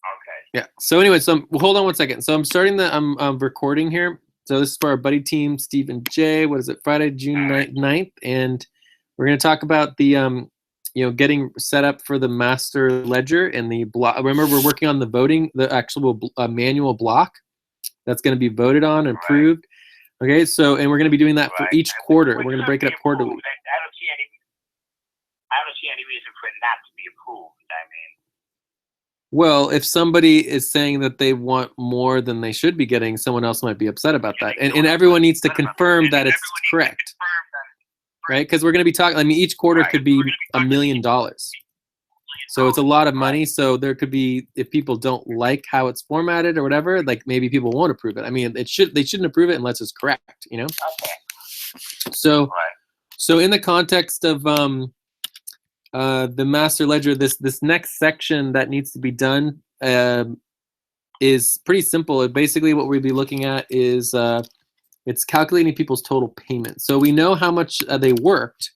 Okay. Yeah. So anyway, hold on one second. So I'm starting I'm recording here. So this is for our buddy team, Steve and Jay. What is it? Friday, June 9th, and we're going to talk about the getting set up for the master ledger and the block. Remember, we're working on the voting, the actual manual block that's going to be voted on and approved. Okay. So and we're going to be doing that for each quarter. We're going to break it up quarterly. I don't see any reason for it not to be approved. I mean. Well, if somebody is saying that they want more than they should be getting, someone else might be upset about that. And everyone needs to confirm that it's correct, right? Because we're going to be talking, I mean, each quarter could be $1 million. So it's a lot of money. So there could be, if people don't like how it's formatted or whatever, like maybe people won't approve it. I mean, they shouldn't approve it unless it's correct, you know? So in the context of the master ledger, this next section that needs to be done is pretty simple. Basically what we'll be looking at is it's calculating people's total payments. So we know how much they worked,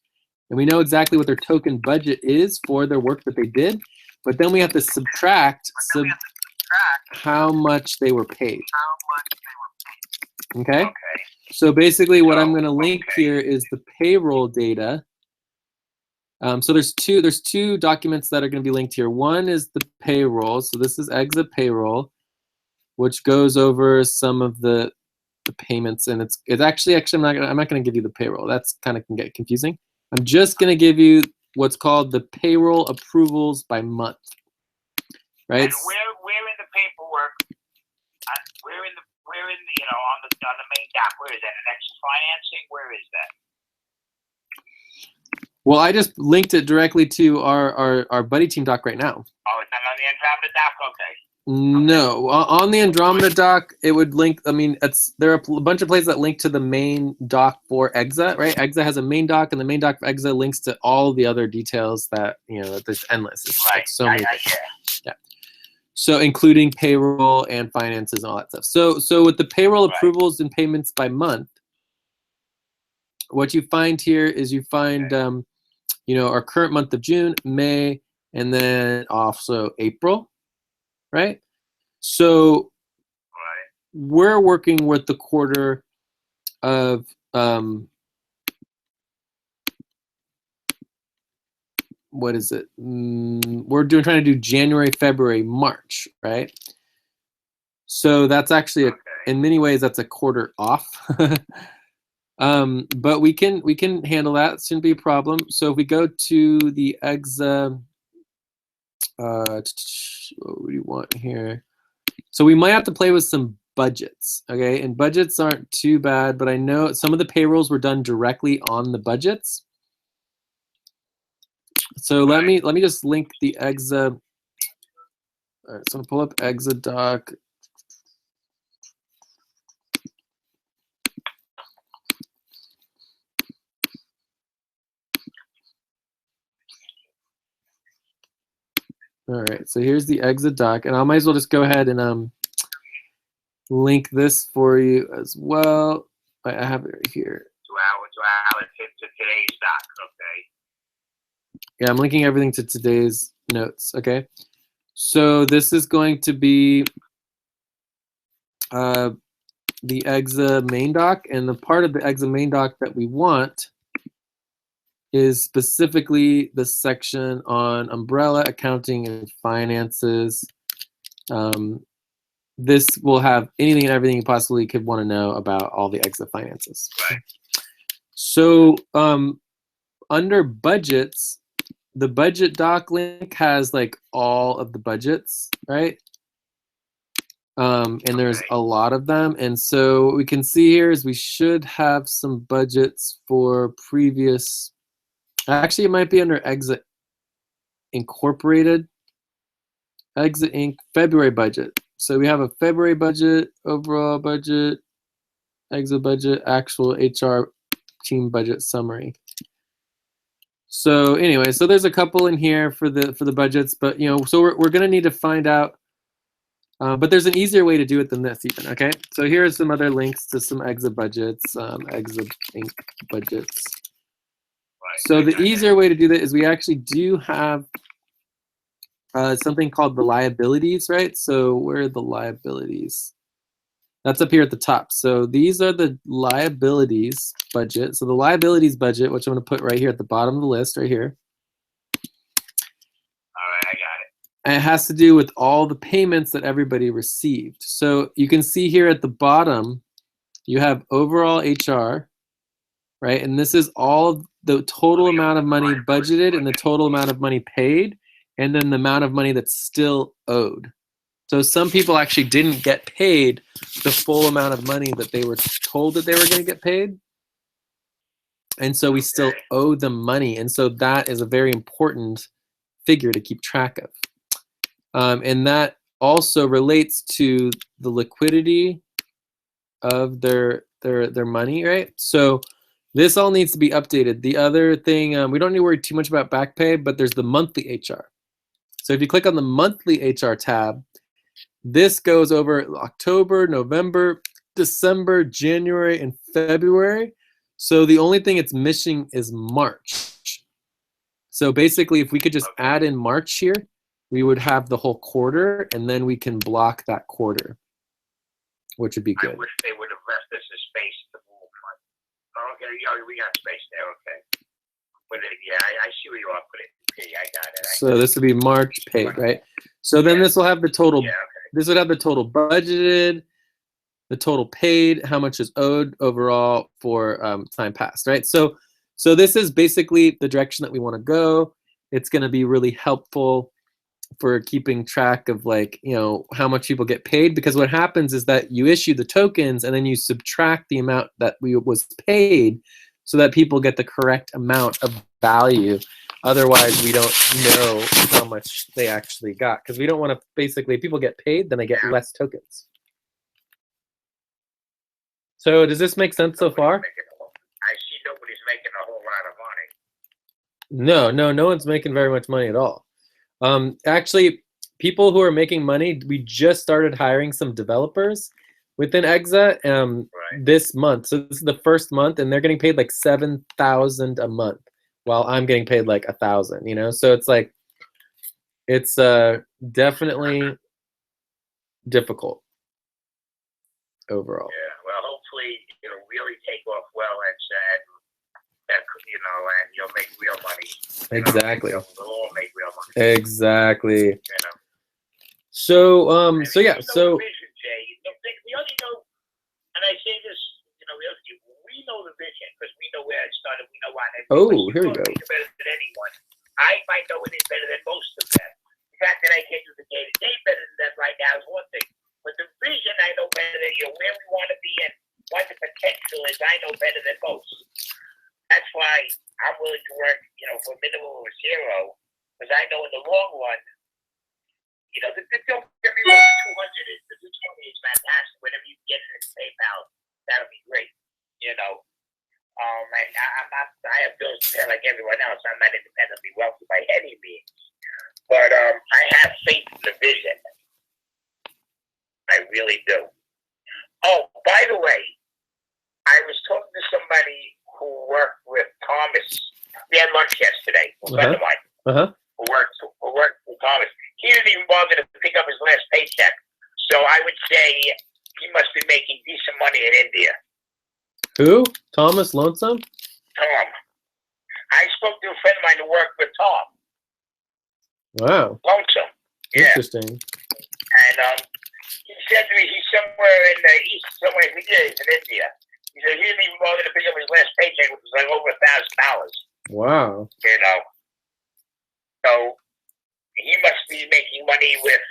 and we know exactly what their token budget is for their work that they did, but then we have to subtract how much they were paid. Okay? So basically what I'm going to link here is the payroll data. So there's two documents that are going to be linked here. One is the payroll. So this is Exa payroll, which goes over some of the payments, and it's actually I'm not going to give you the payroll. That's kind of can get confusing. I'm just going to give you what's called the payroll approvals by month, right? And where in the paperwork? Where in the on the main doc? Where is that? An extra financing? Where is that? Well, I just linked it directly to our buddy team doc right now. Oh, it's not on the Andromeda doc? Okay. No, on the Andromeda doc, it would link. I mean, there are a bunch of places that link to the main doc for Exa, right? Exa has a main doc, and the main doc for Exa links to all the other details that there's endless. It's like so many things. Yeah. So including payroll and finances and all that stuff. So with the payroll approvals and payments by month, what you find here is you find our current month of June, May, and then also April. Right? So we're working with the quarter of what is it? We're trying to do January, February, March, right? So that's actually in many ways that's a quarter off. But we can handle that. It shouldn't be a problem. So if we go to the Exa, what do you want here? So we might have to play with some budgets, okay? And budgets aren't too bad, but I know some of the payrolls were done directly on the budgets. So let me just link the Exa. All right, so I'm gonna pull up Exa doc. All right, so here's the Exa doc, and I might as well just go ahead and link this for you as well. I have it right here. To today's doc, okay. Yeah, I'm linking everything to today's notes, okay? So this is going to be the Exa main doc, and the part of the Exa main doc that we want is specifically the section on umbrella accounting and finances. This will have anything and everything you possibly could want to know about all the Exa finances. Right. So under budgets, the budget doc link has like all of the budgets, right? And there's a lot of them. And so what we can see here is we should have some budgets for previous. Actually, it might be under Exa Incorporated. Exa Inc. February budget. So we have a February budget, overall budget, Exa budget, actual HR team budget summary. So anyway, so there's a couple in here for the budgets, but so we're gonna need to find out. But there's an easier way to do it than this even. Okay, so here are some other links to some Exa budgets, Exa Inc. budgets. So the easier way to do that is we actually do have something called the liabilities, right? So where are the liabilities? That's up here at the top. So these are the liabilities budget. So the liabilities budget, which I'm going to put right here at the bottom of the list, right here. All right, I got it. And it has to do with all the payments that everybody received. So you can see here at the bottom, you have overall HR, right? And this is all of the total amount of money budgeted and the total amount of money paid, and then the amount of money that's still owed. So some people actually didn't get paid the full amount of money that they were told that they were going to get paid. And so we still owe them money. And so that is a very important figure to keep track of. And that also relates to the liquidity of their money, right? So this all needs to be updated. The other thing, we don't need to worry too much about back pay, but there's the monthly HR. So if you click on the monthly HR tab, this goes over October, November, December, January, and February. So the only thing it's missing is March. So basically, if we could just add in March here, we would have the whole quarter, and then we can block that quarter, which would be good. I wish they would have left us a space to move on. Oh, okay, yeah, we got space there, okay. But yeah, I see where you are putting it. I got it. So this would be March paid, right? So then this will have the total. Yeah, okay. This would have the total budgeted, the total paid, how much is owed overall for time passed, right? So this is basically the direction that we want to go. It's going to be really helpful for keeping track of, like, you know, how much people get paid, because what happens is that you issue the tokens and then you subtract the amount that was paid so that people get the correct amount of value. Otherwise, we don't know how much they actually got, because we don't want to, basically, if people get paid, then they get less tokens. So does this make sense so far? I see nobody's making a whole lot of money. No one's making very much money at all. Actually, people who are making money, we just started hiring some developers within Exa this month. So this is the first month, and they're getting paid like $7,000 a month, while I'm getting paid like $1,000. You know, so it's like, it's definitely difficult overall. Yeah, well, hopefully it'll really take off well, and you know, and you'll make real money. Exactly. We'll all make real money. Exactly. You know. So yeah. So. Vision, Jay. We only know, and I say this, you know, we know the vision because we know where it started. We know why. Oh, here we go. Better than anyone. I might know it better than most of them. The fact that I can't do the day-to-day better than them right now is one thing. But the vision, I know better than you. Where we want to be and what the potential is, I know better than most. That's why I'm willing to work, you know, for a minimum of zero, because I know in the long run, you know, don't get me wrong, the 220 is fantastic. Whenever you get it in PayPal, that'll be great, you know. And I have bills to pay like everyone else. I'm not independently wealthy by any means. But I have faith in the vision. I really do. Oh, by the way, I was talking to somebody who worked with Thomas. We had lunch yesterday. A friend of mine who worked with Thomas. He didn't even bother to pick up his last paycheck. So I would say he must be making decent money in India. Who? Thomas Lonesome? Tom. I spoke to a friend of mine who worked with Tom. Wow. Lonesome. Yeah. Interesting. And he said to me he's somewhere in the east, somewhere in India. He said he didn't even bother to pick up his last paycheck, which was like over $1,000. Wow. You know. So he must be making money with,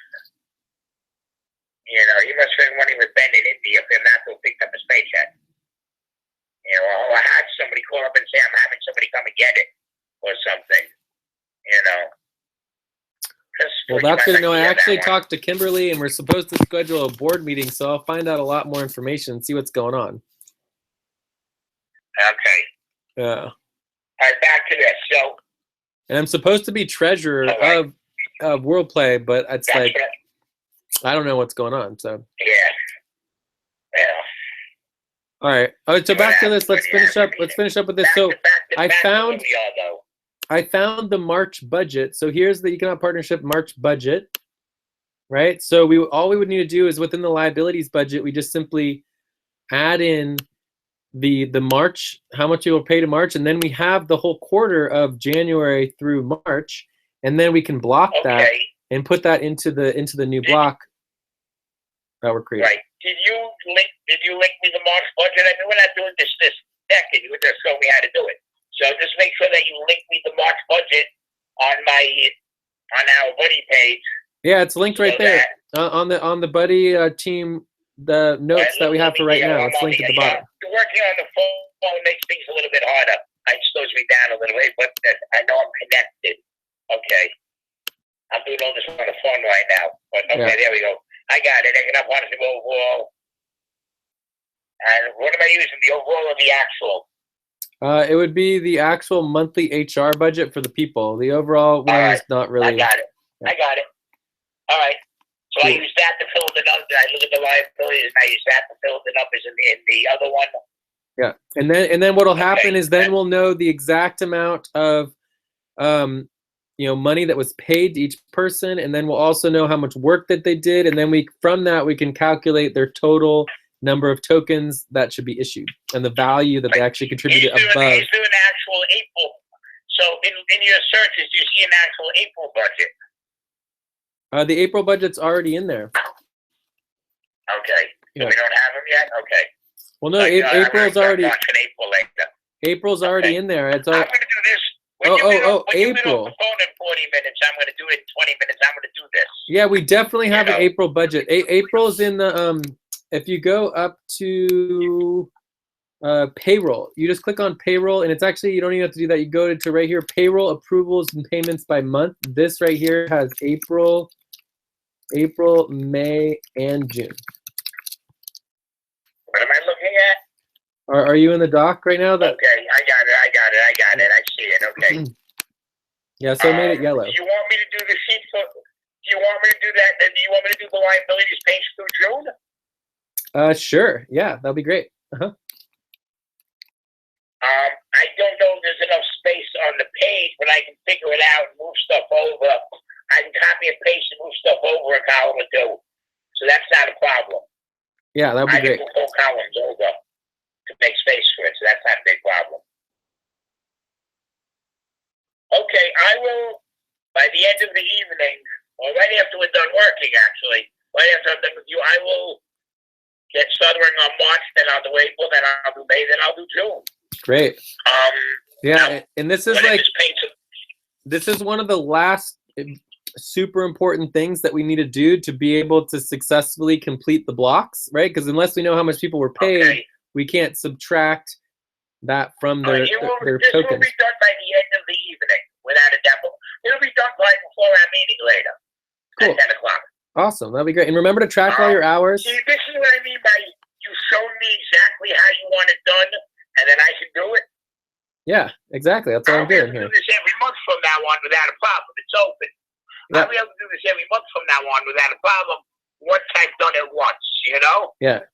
you know, he must be making money with Ben in India for him not to have picked up his paycheck. You know, I had somebody call up and say, I'm having somebody come and get it or something. You know. Well, that's good to know. I actually talked to Kimberly, and we're supposed to schedule a board meeting, so I'll find out a lot more information and see what's going on. Okay. Yeah. All right, back to this. So. And I'm supposed to be treasurer of WorldPlay, but it's that's like, I don't know what's going on. So. Yeah. Yeah. All right. So back to this. Let's finish up. Let's finish up with this. So I found. I found the March budget. So here's the Economic Partnership March budget, right? So all we would need to do is within the liabilities budget, we just simply add in the March, how much you will pay to March, and then we have the whole quarter of January through March, and then we can block that and put that into the new block that we're creating. Right. Did you link me the March budget? I mean, we're not doing this second. You just show me how to do it. So just make sure that you link me the March budget on our buddy page. Yeah, it's linked right there on the buddy team. The notes that we have for right now, it's linked at the bottom. Working on the phone makes things a little bit harder. It slows me down a little bit, but I know I'm connected. Okay. I'm doing all this on the phone right now. But okay, There we go. I got it. Economic Partnership overall. And what am I using? The overall or the actual? It would be the actual monthly HR budget for the people. The overall one is not really. I got it. Yeah. I got it. All right. So I use that to fill the numbers. I look at the liabilities, and I use that to fill the numbers in the other one. Yeah, and then what'll happen is then we'll know the exact amount of, money that was paid to each person, and then we'll also know how much work that they did, and then from that we can calculate their total number of tokens that should be issued and the value that they actually contributed above. Is there an actual April? So in your searches, do you see an actual April budget? The April budget's already in there. Okay. So we don't have them yet? Okay. Well, no, April's already. April later. April's already in there. It's I'm going to do this. When April. you get off the phone in 40 minutes, I'm going to do it in 20 minutes. I'm going to do this. Yeah, we definitely have an April budget. April's in the if you go up to payroll, you just click on payroll, and it's actually, you don't even have to do that. You go to right here, payroll approvals and payments by month. This right here has April, May, and June. What am I looking at? Are you in the doc right now? Okay, I got it. I see it. Okay. Yeah, so I made it yellow. Do you want me to do the sheet for? Do you want me to do that? Do you want me to do the liabilities page through June? Sure. Yeah, that'll be great. I don't know if there's enough space on the page, but I can figure it out and move stuff over. I can copy and paste and move stuff over a column or two. So that's not a problem. Yeah, that would be great. I can move whole columns over to make space for it, so that's not a big problem. Okay, I will, by the end of the evening, or right after we're done working, actually, right after I'm done with you, I will get stuttering on March, then I'll do April, then I'll do May, then I'll do June. Great. Yeah, and this is this is one of the last super important things that we need to do to be able to successfully complete the blocks, right? Because unless we know how much people were paid, we can't subtract that from their this tokens. This will be done by the end of the evening, without a doubt. It'll be done right before our meeting later, at 10 o'clock. Awesome, that'd be great. And remember to track all your hours. See, this is what I mean by you showed me exactly how you want it done, and then I can do it. Yeah, exactly. That's what I'm doing here. I'll be able to do this every month from now on without a problem. It's open. Yeah. I'll be able to do this every month from now on without a problem once I've done it once, you know? Yeah.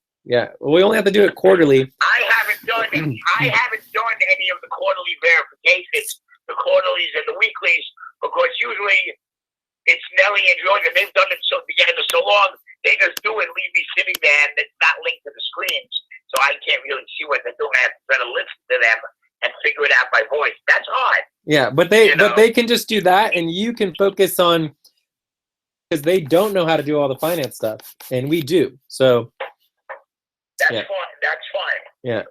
Well, we only have to do it quarterly. I haven't done any of the quarterly verifications, the quarterlies and the weeklies, because usually it's Nelly and George, and they've done it together so long, they just do it, leave me sitting there, and it's not linked to the screens, so I can't really see what they're doing. I have to try to listen to them and figure it out by voice. That's hard. Yeah, but they can just do that, and you can focus on, because they don't know how to do all the finance stuff, and we do. So that's fine. That's fine. Yeah.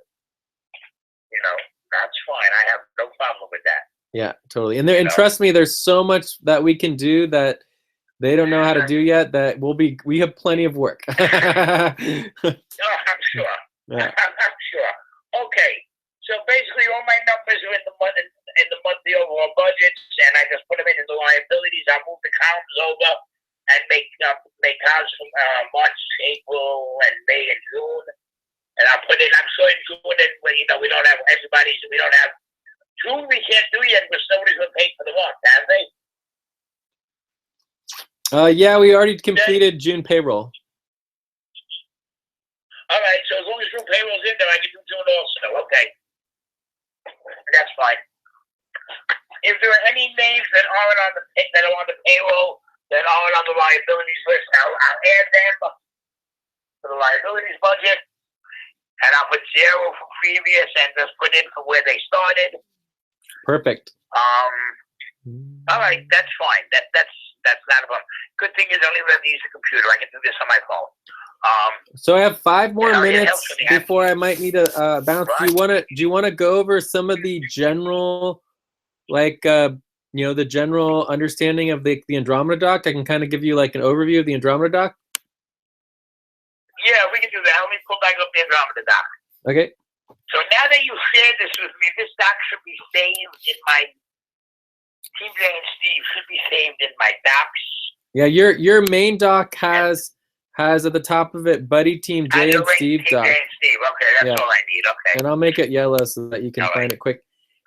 That's fine. I have no problem with that. Yeah, totally. And trust me, there's so much that we can do that they don't know how to do yet. That we have plenty of work. I'm sure. Yeah. I'm sure. Okay. So basically, all my numbers are in the monthly overall budgets, and I just put them into the liabilities. I move the columns over and make columns from March, April, and May and June. And I'll put in. I'm sure in June, and we don't have everybody's. We don't have June. We can't do yet because nobody's been paid for the month, have they? Yeah, we already completed June payroll. All right. So as long as June payroll's in there, I can do June also. Okay. That's fine. if there are any names that aren't on the payroll, that aren't on the liabilities list, I'll add them to the liabilities budget, and I'll put 0 for previous and just put in for where they started. Perfect. All right, that's fine. That's not a problem. Good thing is I don't even have to use the computer. I can do this on my phone. So I have 5 more Yeah, it minutes helps when you have- before I might need to bounce. Right. Do you wanna go over some of the general, like you know, the general understanding of the Andromeda doc? I can kind of give you like an overview of the Andromeda doc. Yeah, we can do that. Let me pull back up the Andromeda doc. Okay. So now that you shared this with me, this doc should be saved in my TJ and Steve should be saved in my docs. Yeah, your main doc has at the top of it Buddy Team J and Steve doc. J and Steve. Okay, that's Yeah. all I need. Okay. And I'll make it yellow so that you can All find right. it quick.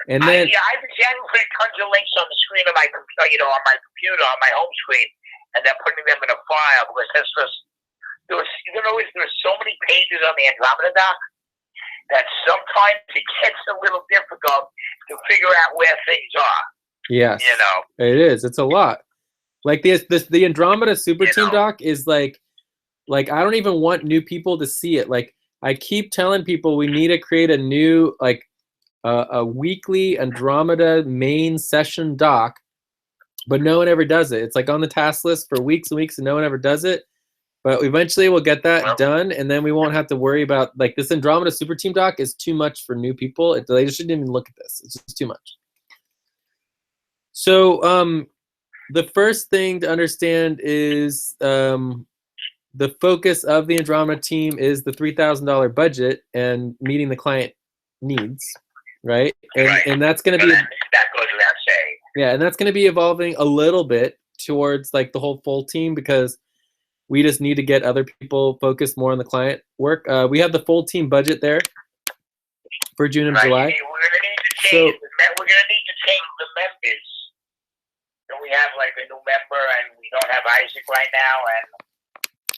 And then I've been putting tons of links on the screen of my computer, on my computer, on my home screen, and then putting them in a file because that's just there's so many pages on the Andromeda doc that sometimes it gets a little difficult to figure out where things are. yes, You know. it is. It's a lot. Like the Andromeda Super You Team know. doc is like I don't even want new people to see it. Like I keep telling people we need to create a new like a weekly Andromeda main session doc, but no one ever does it. It's like on the task list for weeks and weeks and no one ever does it. But eventually we'll get that done, and then we won't have to worry about like this Andromeda Super Team doc is too much for new people. They just shouldn't even look at this. It's just too much. So the first thing to understand is the focus of the Andromeda team is the $3,000 budget and meeting the client needs, right? And that's going to be that goes without saying. Yeah, and that's going to be evolving a little bit towards like the whole full team because we just need to get other people focused more on the client work. We have the full team budget there for June and July. We're going to need to change. We're going to need to change the members. So we have like a new member, and we don't have Isaac right now. And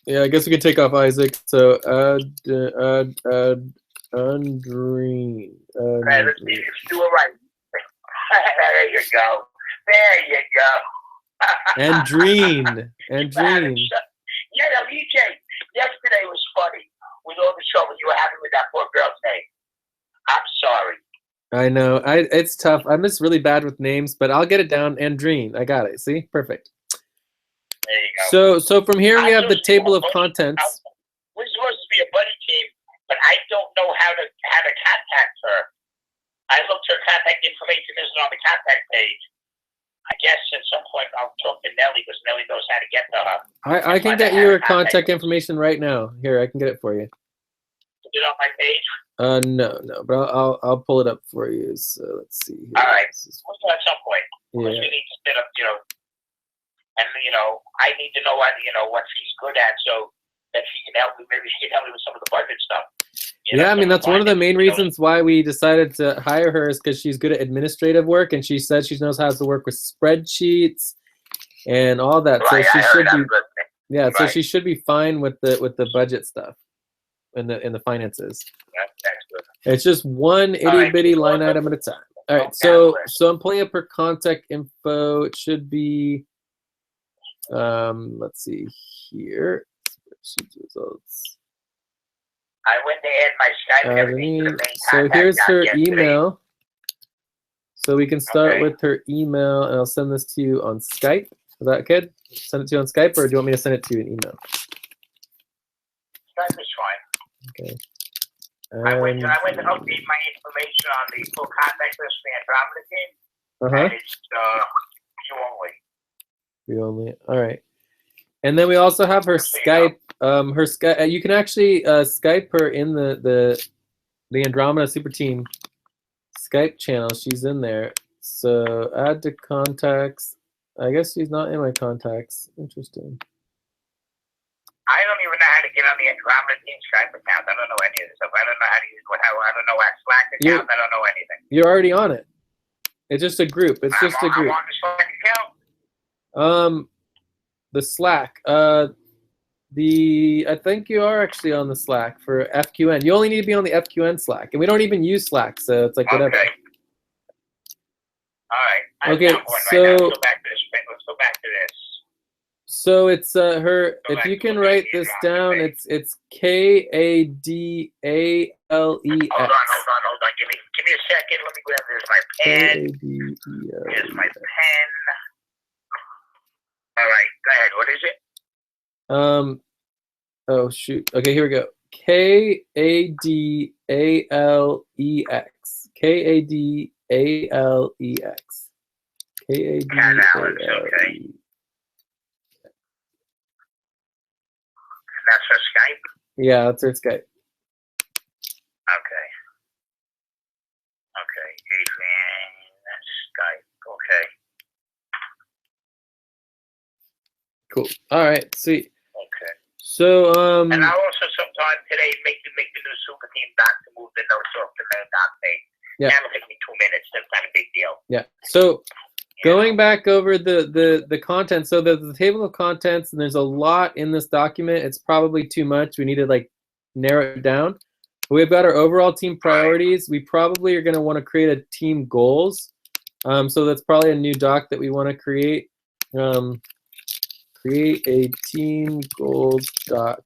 yeah, I guess we can take off Isaac. So Andreen. let's do it right. There you go. There you go. Andreen. Yeah, no, EJ, yesterday was funny with all the trouble you were having with that poor girl's name. I'm sorry. I know. It's tough. I'm just really bad with names, but I'll get it down. Andreen. I got it. See? Perfect. There you go. So from here we have the table of contents. We're supposed to be a buddy team, but I don't know how to contact her. I looked her contact information isn't on the contact page. I guess at some point I'll talk to Nellie because Nellie knows how to get to her. I can get you her contact information right now. Here, I can get it for you. Is it on my page? No, but I'll pull it up for you. So let's see. Here. All right. We'll at some point. Yeah. We need to set up, and I need to know what she's good at so that she can help me. Maybe she can help me with some of the budget stuff. Yeah, I mean, that's one of the main reasons why we decided to hire her is because she's good at administrative work, and she said she knows how to work with spreadsheets and all that. Right, so she should be, yeah. Right. So she should be fine with the budget stuff and the finances. That's good. It's just one itty bitty line item at a time. All right, so I'm pulling up her contact info. It should be, let's see here, spreadsheet results. I went to add my Skype and everything to the main So contact here's doc her yesterday. email. So we can start Okay. with her email, and I'll send this to you on Skype. Is that good? Send it to you on Skype, or do you want me to send it to you in email? Skype is fine. Okay. I went to update my information on the full contact list for the Andromeda team, Uh-huh. and it's you only. You only. All right. And then we also have her Skype. Her Skype. You can actually Skype her in the Andromeda Super Team Skype channel. She's in there. So add to contacts. I guess she's not in my contacts. Interesting. I don't even know how to get on the Andromeda team Skype account. I don't know any of this stuff. I don't know how to use I don't know our Slack account. I don't know anything. You're already on it. It's just a group. It's just a group. I'm on the Slack account. The Slack. I think you are actually on the Slack for FQN. You only need to be on the FQN Slack, and we don't even use Slack, so it's like whatever. Okay. All right. Okay, Right now. so Let's go back to this. Let's go back to this. so it's her. Go If back you to can what I write did this wrong down, today. it's KADALEX. Hold on. Give me a second. Let me grab. There's my pen. Here's my KADALEX. pen. All right. Go ahead. What is it? Oh shoot. Okay, here we go. KADALEX. KADALEX. Cat Alex. Okay. And that's for Skype. Yeah, that's her Skype. Okay. Okay. Adrian. That's Skype. Okay. Cool. All right, sweet. Okay. So And I'll also sometime today make the new super team doc to move the notes off the main doc page. Yeah. That'll take me 2 minutes. That's not a big deal. yeah. So going back over the content, so there's the table of contents, and there's a lot in this document. It's probably too much. We need to like narrow it down. We've got our overall team priorities. We probably are going to want to create a team goals. So that's probably a new doc that we want to create. Create a team goals doc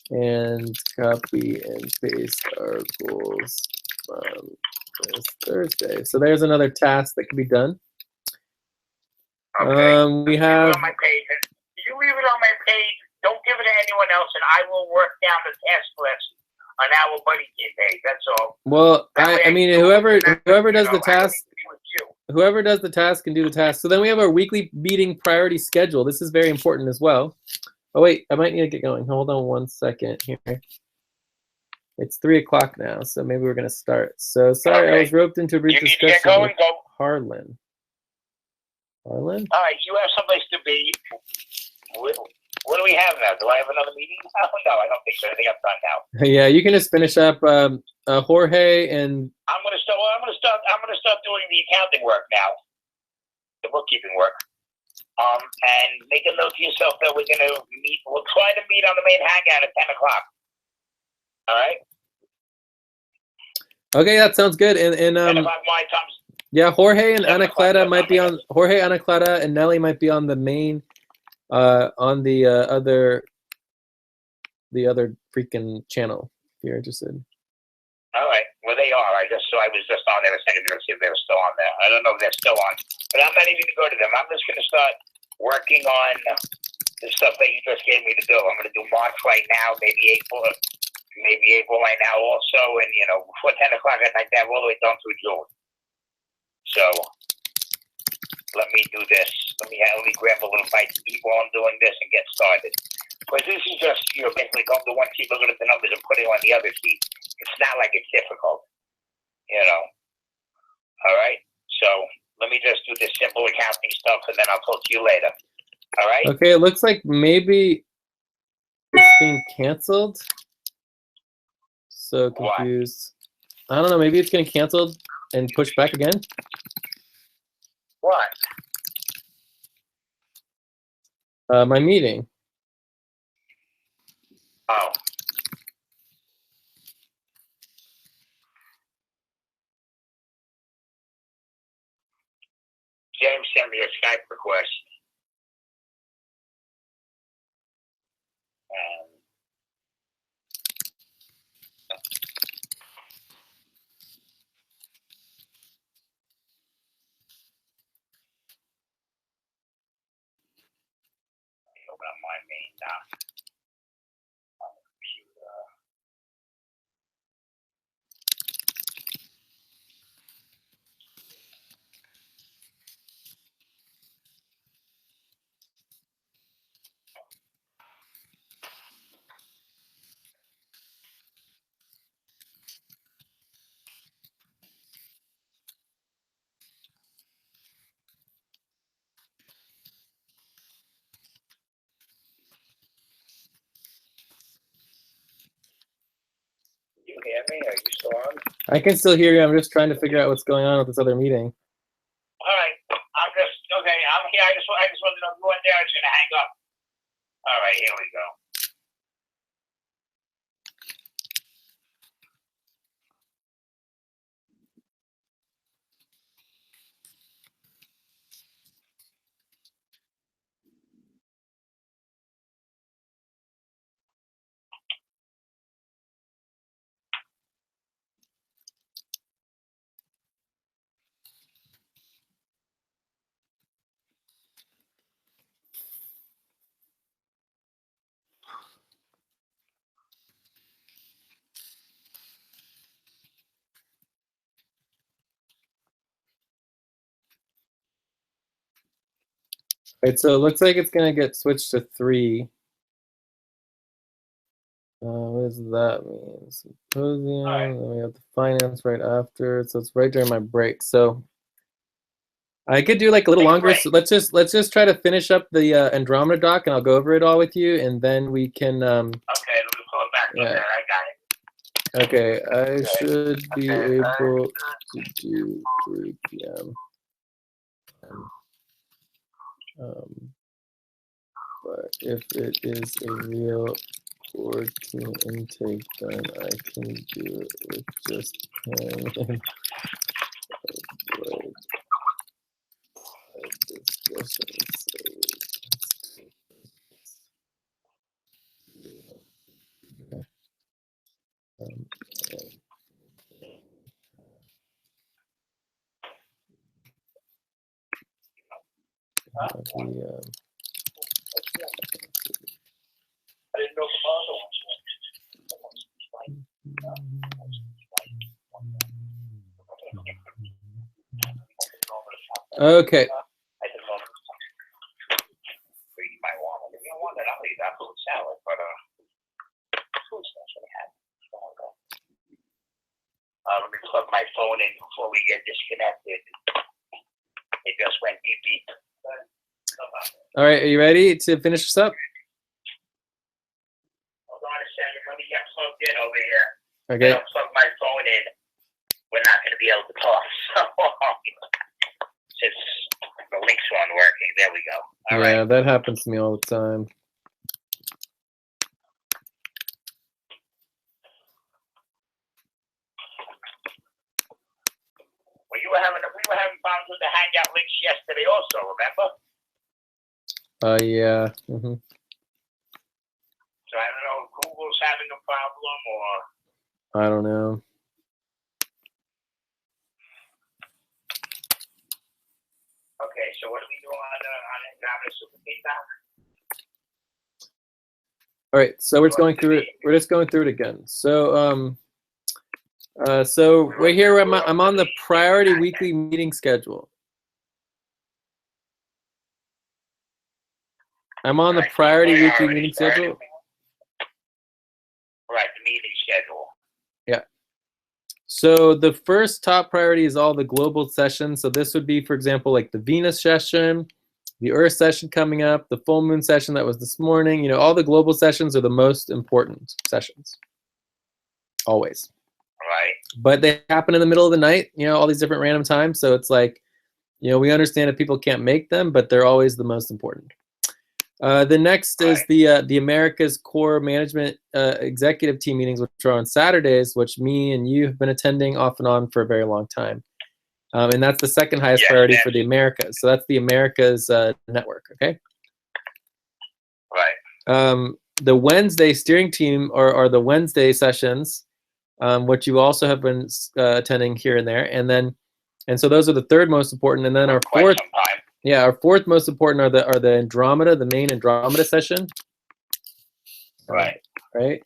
and copy and paste our goals from this Thursday. So there's another task that can be done. Okay. We have. Leave it on my page. You leave it on my page. Don't give it to anyone else, and I will work down the task list on our buddy team page. That's all. Well, I mean, whoever does the I don't task, need to be with you. whoever does the task can do the task. So then we have our weekly meeting priority schedule. This is very important as well. Oh wait, I might need to get going. Hold on 1 second here. It's 3 o'clock now, so maybe we're gonna start. So sorry, I Okay. was roped into a brief You need to get discussion going. with Go. Harlan. Harlan? All right. You have someplace to be. What do we have now? Do I have another meeting? Oh, no, I don't think so. I think I'm done now. Yeah, you can just finish up. Jorge and I'm gonna start doing the accounting work now, the bookkeeping work. And make a note to yourself that we're gonna meet. We'll try to meet on the main hangout at 10 o'clock. All right. okay, that sounds good. And 10 o'clock my time. yeah, Jorge and 7 o'clock Anacleta your might be time, on. Jorge, Anacleta, and Nelly might be on the main. On the other freaking channel. If you're interested. All right. Well, they are. I was just on there a second ago to see if they were still on there. I don't know if they're still on, but I'm not even going to go to them. I'm just going to start working on the stuff that you just gave me to do. I'm going to do March right now, maybe April right now also, and before 10 o'clock at night, all the way down through June. So let me do this. Let me grab a little bite to eat while I'm doing this and get started. Because this is just basically going to one sheet, looking at the numbers, and putting on the other sheet. It's not like it's difficult, All right. So let me just do this simple accounting stuff, and then I'll talk to you later. All right. Okay, it looks like maybe it's being canceled. So confused. I don't know. Maybe it's getting canceled and pushed back again. What? My meeting. Oh. James sent me a Skype request. On my main doc on the computer. You hear me? Are you still on? I can still hear you. I'm just trying to figure out what's going on with this other meeting. All right. I'm here. I just wanted to know you went there. I was gonna hang up. All right. Here we go. Right, so it looks like it's gonna get switched to 3. What does that mean? Symposium, then we have the finance right after, so it's right during my break. So I could do like a little longer. So let's just try to finish up the Andromeda doc, and I'll go over it all with you, and then we can. Okay, let me pull it back. Yeah. Okay, I got it. Okay, I should be able to do 3 p.m. But if it is a real core team intake, then I can do it with just hanging avoid discussions. I didn't know the other ones. Okay. I didn't know. You might want it. If you don't want it, I'll eat that food salad, but food stuff's what I had. Let me plug my phone in before we get disconnected. It just went beep beep. All right, are you ready to finish this up? Hold on a second. Let me get plugged in over here. Okay. I'll plug my phone in. We're not going to be able to talk. Since the links aren't working. There we go. All right. Yeah, that happens to me all the time. Well, we were having problems with the Hangout links yesterday also, remember? Yeah. Mm-hmm. So I don't know if Google's having a problem or... I don't know. Okay, so what do we do on Andromeda Super Feedback? All right, so we're just going through it. We're just going through it again. So so right here, I'm on the priority weekly meeting schedule. I'm on the priority weekly meeting schedule. Right, the meeting schedule. Yeah. So the first top priority is all the global sessions. So this would be, for example, like the Venus session, the Earth session coming up, the full moon session that was this morning. You know, all the global sessions are the most important sessions. Always. Right. But they happen in the middle of the night, you know, all these different random times. So it's like, you know, we understand if people can't make them, but they're always the most important. The next is the America's Core Management Executive Team meetings, which are on Saturdays, which me and you have been attending off and on for a very long time. And that's the second highest priority for the Americas. So that's the Americas network, okay? Right. The Wednesday steering team are the Wednesday sessions, which you also have been attending here and there. And so those are the third most important. And then our fourth... Yeah, our fourth most important are the Andromeda, the main Andromeda session. Right. Right.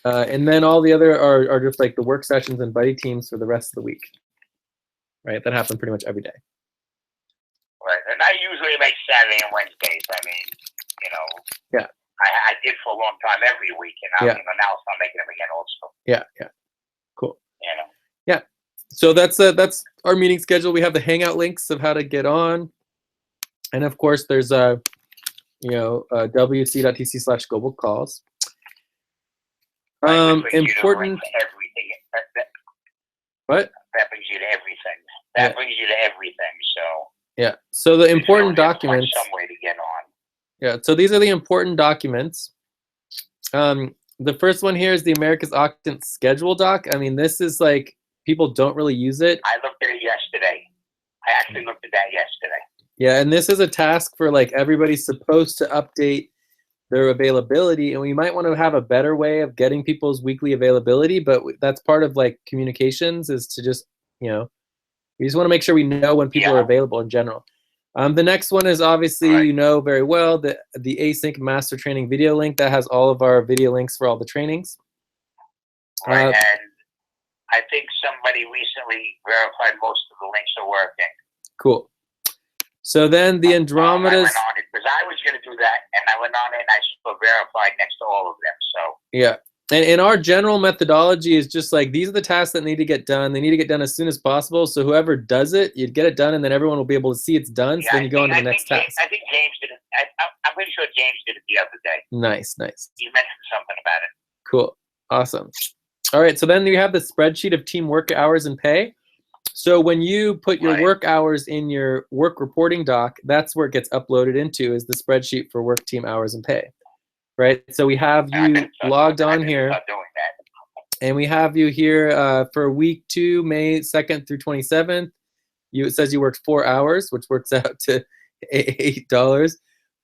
And then all the other are just like the work sessions and buddy teams for the rest of the week. Right. That happen pretty much every day. Right. And I usually make Saturday and Wednesdays. I mean, you know. Yeah. I did for a long time every week, and now I'll start making them again also. Yeah. Yeah. Cool. You know. Yeah. So that's our meeting schedule. We have the Hangout links of how to get on, and of course there's wc.tc/global calls. Important. Everything. What? That brings you to everything. That brings you to everything. So. Yeah. So the important documents. Some way to get on. Yeah. So these are the important documents. The first one here is the America's Octant schedule doc. I mean, this is like. People don't really use it. I looked at it yesterday. I actually looked at that yesterday. Yeah, and this is a task for like everybody's supposed to update their availability, and we might want to have a better way of getting people's weekly availability, but that's part of like communications is to just, you know, we just want to make sure we know when people are available in general. The next one is obviously, you know very well, the Async Master Training video link that has all of our video links for all the trainings. Right, and I think somebody recently verified most of the links are working. Cool. So then the I Andromedas. went on it because I was going to do that, and I went on it and I saw verified next to all of them. So Yeah. And our general methodology is just like, these are the tasks that need to get done. They need to get done as soon as possible. So whoever does it, you'd get it done, and then everyone will be able to see it's done. So then you go on to the next task. I think James did it. I'm pretty sure James did it the other day. Nice. You mentioned something about it. Cool. Awesome. All right. So then you have the spreadsheet of team work hours and pay. So when you put your work hours in your work reporting doc, that's where it gets uploaded into, is the spreadsheet for work team hours and pay. Right. So we have you logged on here. And we have you here for week 2, May 2nd through 27th. It says you worked 4 hours, which works out to $8.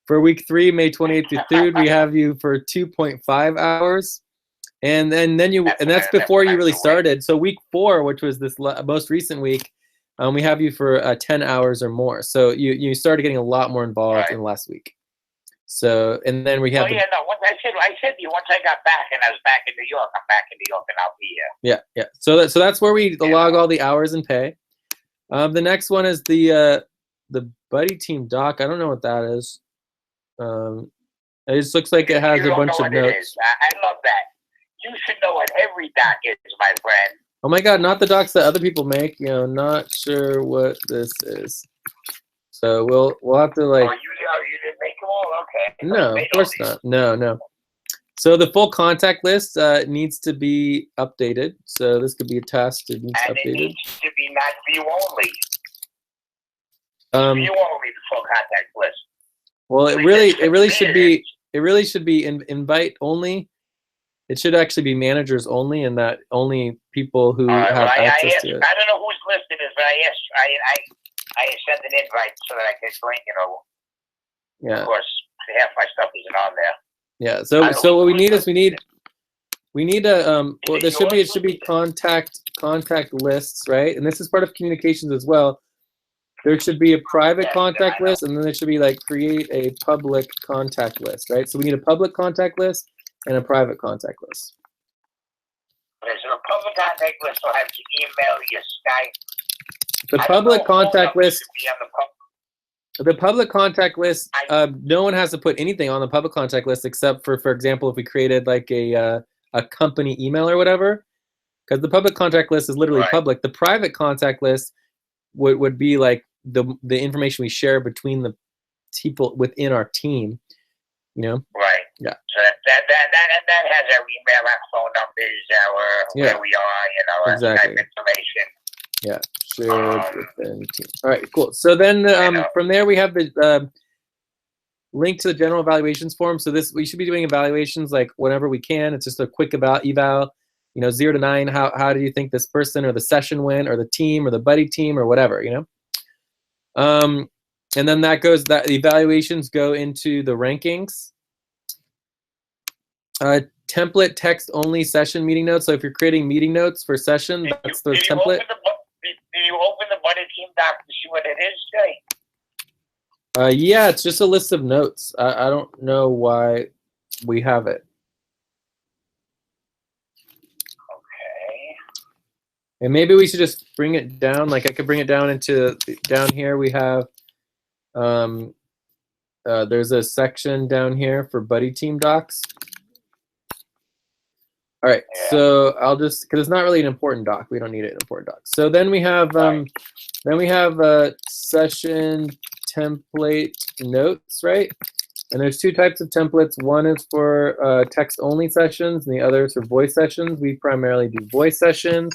For week 3, May 28th through 3rd, we have you for 2.5 hours. And then that's before you really started. So week 4, which was this most recent week, we have you for 10 hours or more. So you started getting a lot more involved in last week. So, and then we have. I said to you, once I got back and I was back in New York, I'm back in New York and I'll be here. Yeah. So that's where we log all the hours and pay. The next one is the buddy team doc. I don't know what that is. It just looks like it has a bunch of notes. I love that. You should know what every doc is, my friend. Oh my God, not the docs that other people make. Not sure what this is. So we'll have to like. Oh, you didn't make them all? Okay. No, of course not. No. So the full contact list needs to be updated. So this could be a task that needs updated. It needs to be not view only. View only, the full contact list. Well, it really should be invite only. It should actually be managers only, and that only people who have access to it. I don't know whose list it is, but I sent an invite so that I could join. Yeah. Of course, half my stuff isn't on there. Yeah. So what we need is we need a well, it should be contact lists, right? And this is part of communications as well. There should be a private contact list, and then there should be like create a public contact list, right? So we need a public contact list and a private contact list. Okay, so the public contact list will have your email, your Skype. The public contact list. The public contact list. No one has to put anything on the public contact list except for example, if we created like a company email or whatever, because the public contact list is literally public. The private contact list would be like the information we share between the people within our team. Right. Yeah. So that has our email, our phone numbers, where we are, exactly. Type information. Yeah. Shared within team. All right, cool. So then from there we have the link to the general evaluations form. So we should be doing evaluations like whenever we can. It's just a quick eval, 0 to 9. How do you think this person or the session went, or the team or the buddy team or whatever, and then the evaluations go into the rankings. Template text only session meeting notes. So if you're creating meeting notes for session, that's the template. Do you open the buddy team doc to see what it is, Jay? Yeah, it's just a list of notes. I don't know why we have it. Okay. And maybe we should just bring it down. Like I could bring it down down here. We have, there's a section down here for buddy team docs. All right, so I'll just, because it's not really an important doc. We don't need it in important docs. So then we have, session template notes, right? And there's 2 types of templates. One is for text-only sessions, and the other is for voice sessions. We primarily do voice sessions,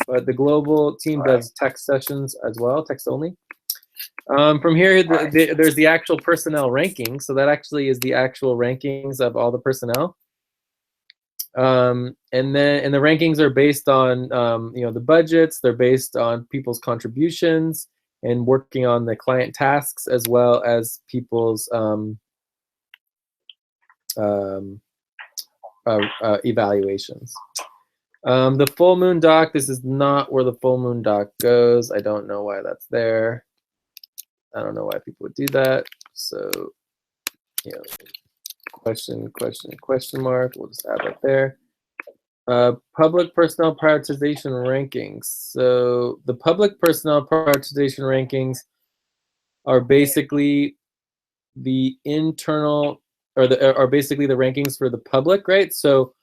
but the global team does text sessions as well, text-only. From here, there's the actual personnel ranking. So that actually is the actual rankings of all the personnel. And the rankings are based on the budgets. They're based on people's contributions and working on the client tasks, as well as people's evaluations. The full moon doc, this is not where the full moon doc goes. I don't know why that's there. I don't know why people would do that. So question mark, we'll just add that there. Public personnel prioritization rankings. So the public personnel prioritization rankings are basically the internal, are basically the rankings for the public, right? So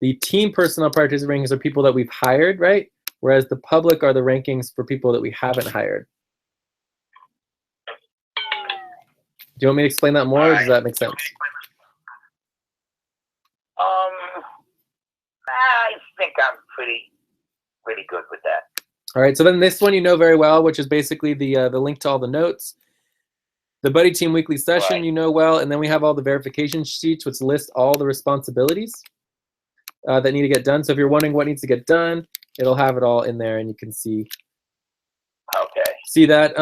the team personnel practice rankings are people that we've hired, right? Whereas the public are the rankings for people that we haven't hired. Do you want me to explain that more, or does that make sense? I think I'm pretty good with that. All right, so then this one you know very well, which is basically the link to all the notes. The Buddy Team weekly session Right. you know well, and then we have all the verification sheets, which list all the responsibilities that need to get done. So if you're wondering what needs to get done, it'll have it all in there, and you can see that.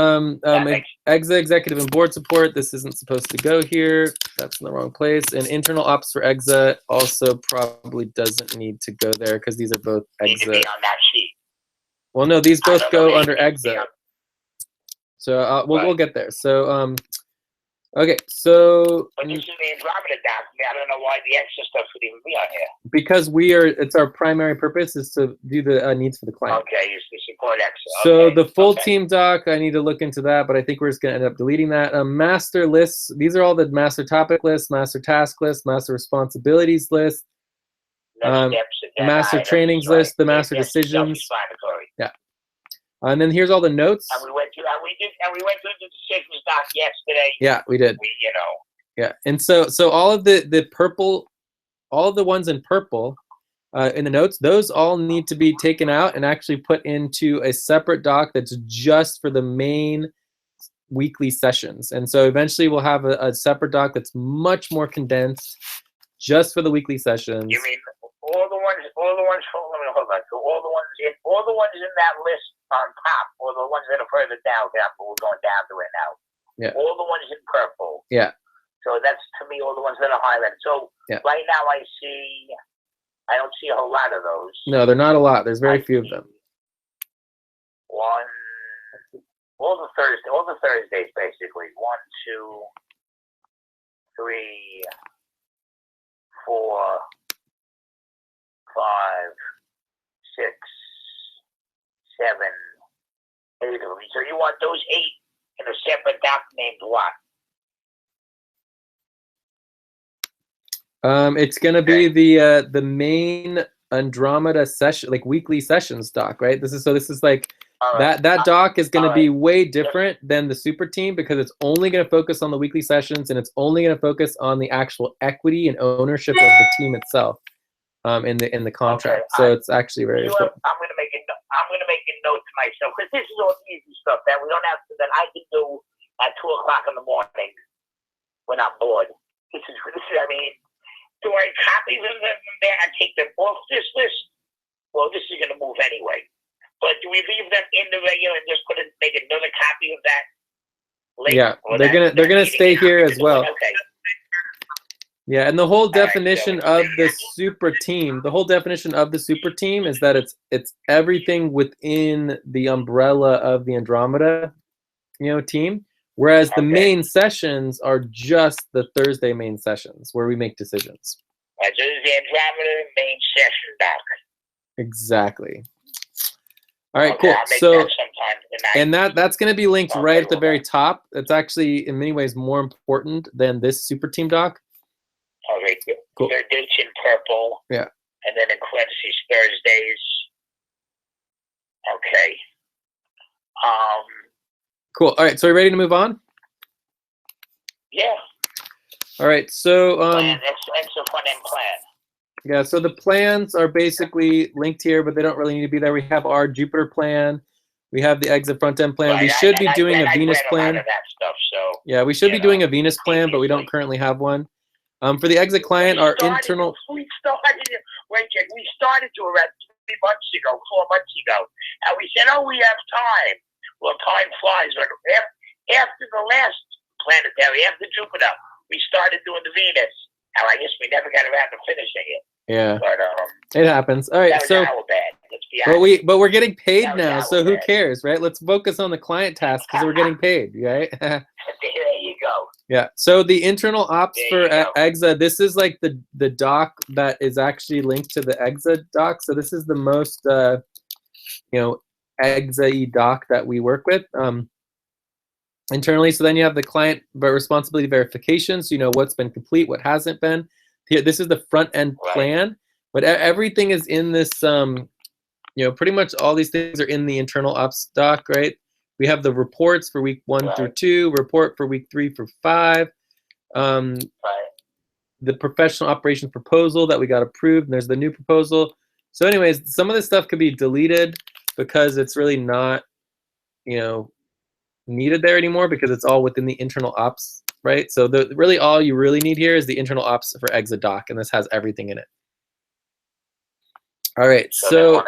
EXA executive and board support. This isn't supposed to go here. That's in the wrong place. And internal ops for EXA also probably doesn't need to go there because these are both Need to be EXA. on that sheet. Well, no, these both go under EXA. Yeah. So we'll Right. get there. So okay, so But this is the Andromeda document. I don't know why the extra stuff would even be on here. because it's our primary purpose is to do the needs for the client. Okay, it's the support extra. So Okay. the full Okay. team doc, I need to look into that, but I think we're just gonna end up deleting that. Master lists, these are all the master topic lists, master task list, master responsibilities list, Next steps, agenda master items, trainings right. list, the master Yes, decisions. self-explanatory. And then here's all the notes. And we went through the decisions doc yesterday. Yeah, we did. We, Yeah, and so all of the purple, all of the ones in purple in the notes, those all need to be taken out and actually put into a separate doc that's just for the main weekly sessions. And so eventually we'll have a separate doc that's much more condensed just for the weekly sessions. You mean all the ones, hold on. So all the ones in that list on top, or the ones that are further down, we're going down to it now. Yeah. All the ones in purple. Yeah. So that's, to me, all the ones that are highlighted. So Yeah. right now I don't see a whole lot of those. No, they're not a lot. There's very few of them. All the Thursdays basically. 1, 2, 3, 4, 5, 6, 7, 8 of them. So you want those 8 in a separate doc named what? It's gonna be the main Andromeda session, like weekly sessions doc, right? This is like All right. that doc is gonna all be way different than the super team because it's only gonna focus on the weekly sessions and it's only gonna focus on the actual equity and ownership of the team itself, in the contract. Okay, So it's actually very important. I'm gonna make a note to myself because this is all easy stuff that we don't have to, that I can do at 2:00 in the morning when I'm bored. This is I mean, do I copy them from there and take them off this list? Well, this is gonna move anyway. But do we leave them in the regular and just make another copy of that later? Yeah, Or they're gonna meeting? stay here as well. Okay. Yeah, and the whole right, definition so- of the super team, is that it's everything within the umbrella of the Andromeda, team. Whereas the Okay. main sessions are just the Thursday main sessions where we make decisions. Right, so this is the Andromeda main session doc. Exactly. All right, Okay, cool. I'll make So, that sometime tonight. and that's going to be linked Okay, right at the well, very top. It's actually in many ways more important than this super team doc. Okay, good. Cool. Their dates in purple. Yeah. And then in parentheses Thursdays. Okay. Cool. All right, so are you ready to move on? Yeah. All right, so Plan. That's a front end plan. yeah, so the plans are basically linked here, but they don't really need to be there. We have our Jupiter plan. We have the exit front end plan. We Right, should be I doing a read Venus a lot plan. of that stuff, so. Yeah, we should be you doing know, a Venus plan, but we don't currently have one. For the exit client, our internal. We started to around 3 months ago, 4 months ago, and we said, "Oh, we have time." Well, time flies. But after the last planetary, after Jupiter, we started doing the Venus, and I guess we never got around to finishing it. Yeah, But it happens. All that right, was so our bad. Let's be honest. but we're getting paid That was now, our so who bad. cares, right? Let's focus on the client task because we're getting paid, right? There you go. Yeah. So the internal ops There for you go. EXA, this is like the doc that is actually linked to the EXA doc. So this is the most EXA doc that we work with. internally. So then you have the client responsibility verification. So you know what's been complete, what hasn't been. Here, this is the front end plan, but everything is in this. You know, pretty much all these things are in the internal ops doc, right? We have the reports for week 1 through 2, report for week 3 for 5. The professional operations proposal that we got approved, and there's the new proposal. So anyways, some of this stuff could be deleted because it's really not, you know, needed there anymore because it's all within the internal ops, right? So really all you really need here is the internal ops for Exit Doc, and this has everything in it. All right, so why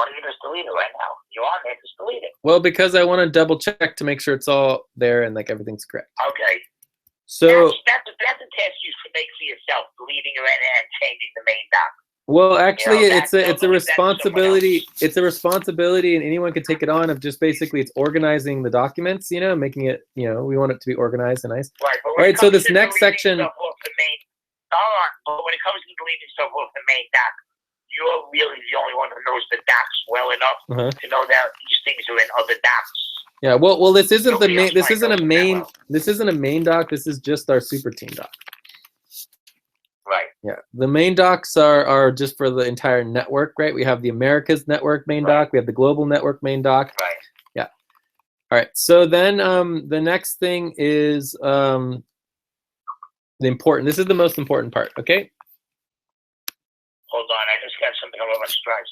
don't you just delete it right now? You on there, just delete it. Well, because I want to double check to make sure it's all there and like everything's correct. Okay. So that's a test you should make for yourself, deleting it and changing the main doc. Well, actually, You know, it's a responsibility. It's a responsibility, and anyone can take it on. Of just basically, it's organizing the documents. You know, making it. You know, we want it to be organized and nice. Right. But all right. So this next section. But when it comes to deleting stuff off the main doc, you're really the only one who knows the docs well enough to know that these things are in other docs. Yeah. Well, this isn't Nobody the main. This else isn't a might know main. that well. This isn't a main doc. This is just our super team doc. Right. Yeah, the main docs are just for the entire network, right? We have the Americas network main doc, we have the global network main doc. Right. Yeah. All right. So then the next thing is the important. This is the most important part. Okay. Hold on, I just got something over my Stripe.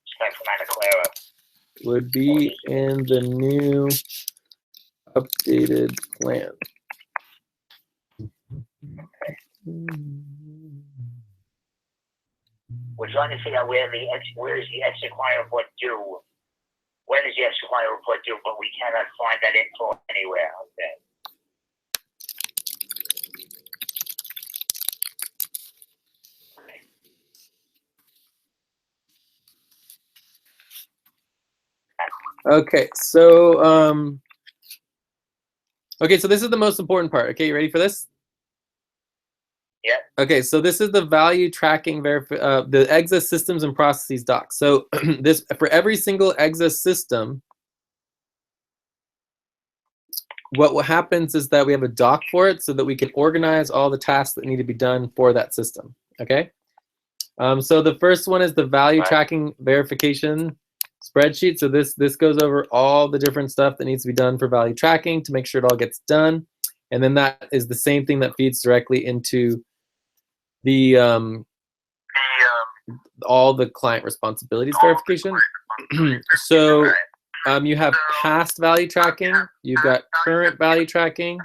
Stripe from Anna Clara. Would be in the new updated plan. We're trying to figure out where is the exit client report due? When is the exit client report due? But we cannot find that info anywhere. Okay. Okay, so okay, so this is the most important part. Okay, you ready for this? Yeah. Okay, so this is the value tracking the EXA systems and processes doc. So this for every single EXA system, what happens is that we have a doc for it so that we can organize all the tasks that need to be done for that system. Okay. So the first one is the value tracking verification spreadsheet. So this goes over all the different stuff that needs to be done for value tracking to make sure it all gets done. And then that is the same thing that feeds directly into the all the client responsibilities verification. So you have past value tracking, you've got current value tracking,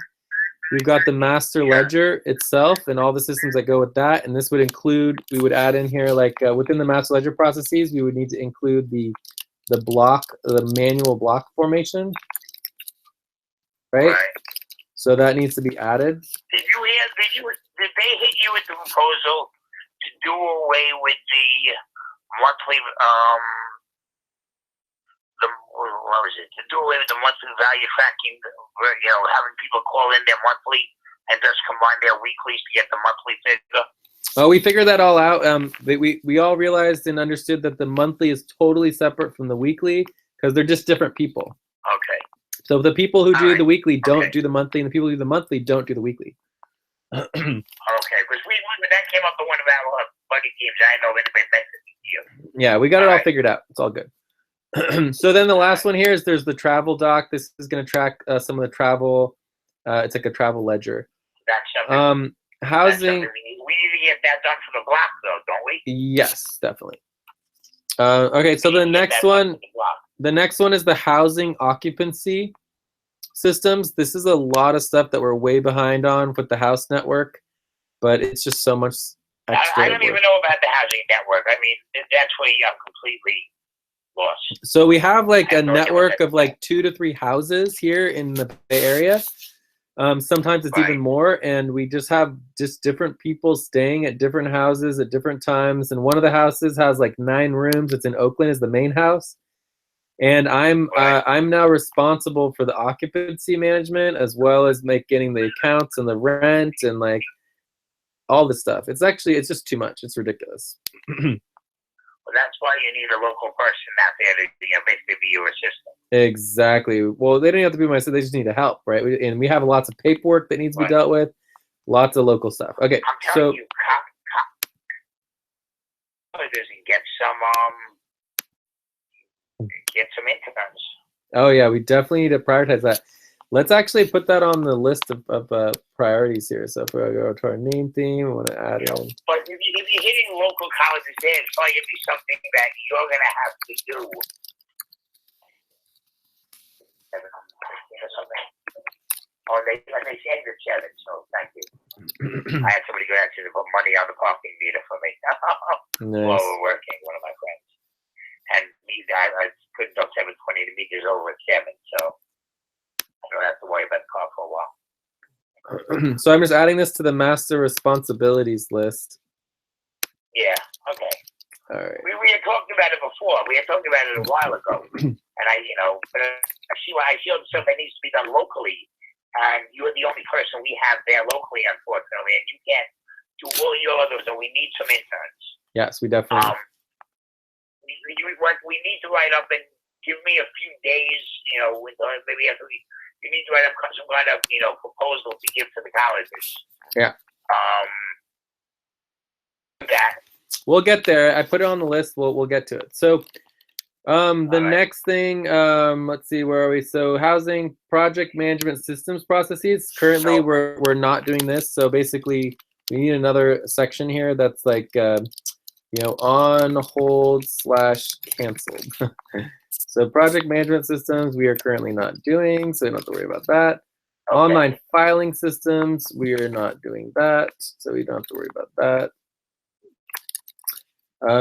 you've got the master ledger itself and all the systems that go with that. And this would include, we would add in here like within the master ledger processes, we would need to include the manual block formation, right? So that needs to be added. Did they hit you with the proposal to do away with the monthly what was it? To do away with the monthly value tracking, you know, having people call in their monthly and just combine their weeklies to get the monthly figure? Well, we figured that all out. We all realized and understood that the monthly is totally separate from the weekly because they're just different people. Okay. So the people who do the weekly don't do the monthly, and the people who do the monthly don't do the weekly. Okay, because when that came up in one of our buddy games, I know anybody mentioned it to you. Yeah, we got it all figured out. It's all good. So then the last one here is there's the travel doc. This is going to track some of the travel. It's like a travel ledger. That's something. Housing. We need to get that done for the block, though, don't we? Yes, definitely. Okay, so the next one is the housing occupancy systems. This is a lot of stuff that we're way behind on with the house network, but it's just so much extra. I don't even know about the housing network. I mean, that's where I'm completely lost. So we have like a network of like 2 to 3 houses here in the Bay Area. Sometimes it's even more, and we just have different people staying at different houses at different times. And one of the houses has like 9 rooms. It's in Oakland, is the main house. And I'm now responsible for the occupancy management as well as getting the accounts and the rent and like all this stuff. It's just too much. It's ridiculous. Well, So that's why you need a local person out there to basically be your assistant. Exactly. Well, they don't have to be my assistant. They just need to help, right? And we have lots of paperwork that needs to be dealt with. Lots of local stuff. Okay, I'm telling you, and get some interns. Oh yeah, we definitely need to prioritize that. Let's actually put that on the list of priorities here. So if we go to our name theme, we want to add in. But if you're hitting local colleges there, it's probably going to be something that you're going to have to do. Something. Oh, they said the 7, so thank you. I had somebody go out to put money on the parking meter for me. Nice. While we're working, one of my friends. And me, I couldn't go 720 the meters over at 7, so I don't have to worry about the car for a while. So I'm just adding this to the master responsibilities list. Yeah, okay. All right. We had talked about it before. We had talked about it a while ago. And but I see why I feel stuff that needs to be done locally. And you're the only person we have there locally, unfortunately. And you can't do all your others, so we need some interns. Yes, we definitely. We need to write up and give me a few days, maybe after you need to write up some kind of, proposal to give to the colleges. Yeah. That. We'll get there. I put it on the list. We'll get to it. So the next thing, let's see, where are we? So housing project management systems processes. Currently, we're not doing this. So basically, we need another section here that's like, on hold / canceled. So project management systems, we are currently not doing, so we don't have to worry about that. Okay. Online filing systems, we are not doing that, so we don't have to worry about that.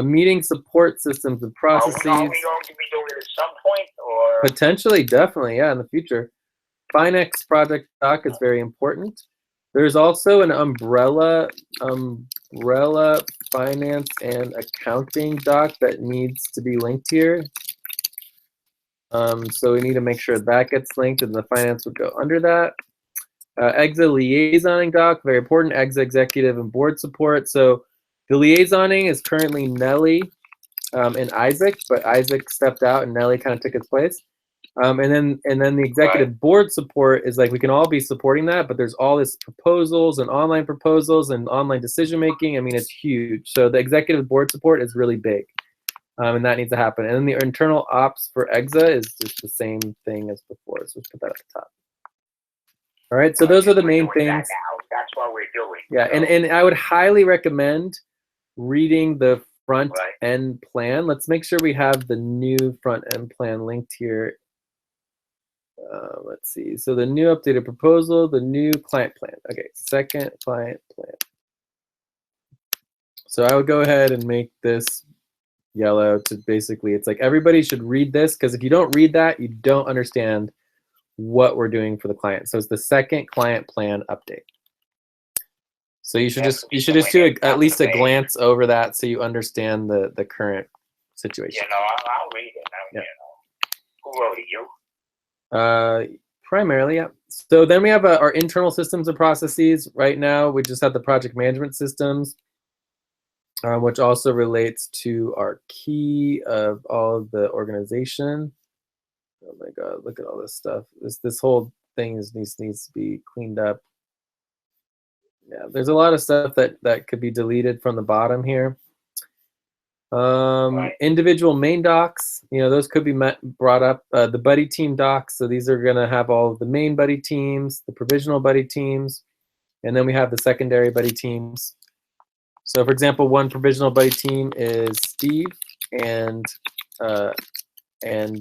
Meeting support systems and processes. Are we going to be doing it at some point, or potentially, definitely, yeah, in the future. Finex project doc is very important. There's also an umbrella finance and accounting doc that needs to be linked here. So we need to make sure that gets linked, and the finance would go under that. EXA liaisoning doc, very important. EXA executive and board support. So the liaisoning is currently Nelly and Isaac, but Isaac stepped out and Nelly kind of took his place. And then the executive board support is like we can all be supporting that, but there's all this proposals and online decision making. I mean, it's huge. So the executive board support is really big, and that needs to happen. And then the internal ops for EXA is just the same thing as before. So let's put that at the top. All right. So those are the main things. That's what we're doing. Yeah, and I would highly recommend reading the front end plan. Let's make sure we have the new front end plan linked here. Let's see. So the new updated proposal, the new client plan. Okay, second client plan. So I would go ahead and make this yellow to basically, it's like everybody should read this, because if you don't read that, you don't understand what we're doing for the client. So it's the second client plan update. So you should just do at least a glance over that so you understand the current situation. I'll read it. Who wrote it? You? Primarily, yeah. So then we have our internal systems and processes. Right now, we just have the project management systems, which also relates to our key of all of the organization. Oh my God, look at all this stuff. This whole thing needs to be cleaned up. Yeah, there's a lot of stuff that could be deleted from the bottom here. Individual main docs, those could be brought up. The buddy team docs, so these are going to have all of the main buddy teams, the provisional buddy teams, and then we have the secondary buddy teams. So for example, one provisional buddy team is Steve and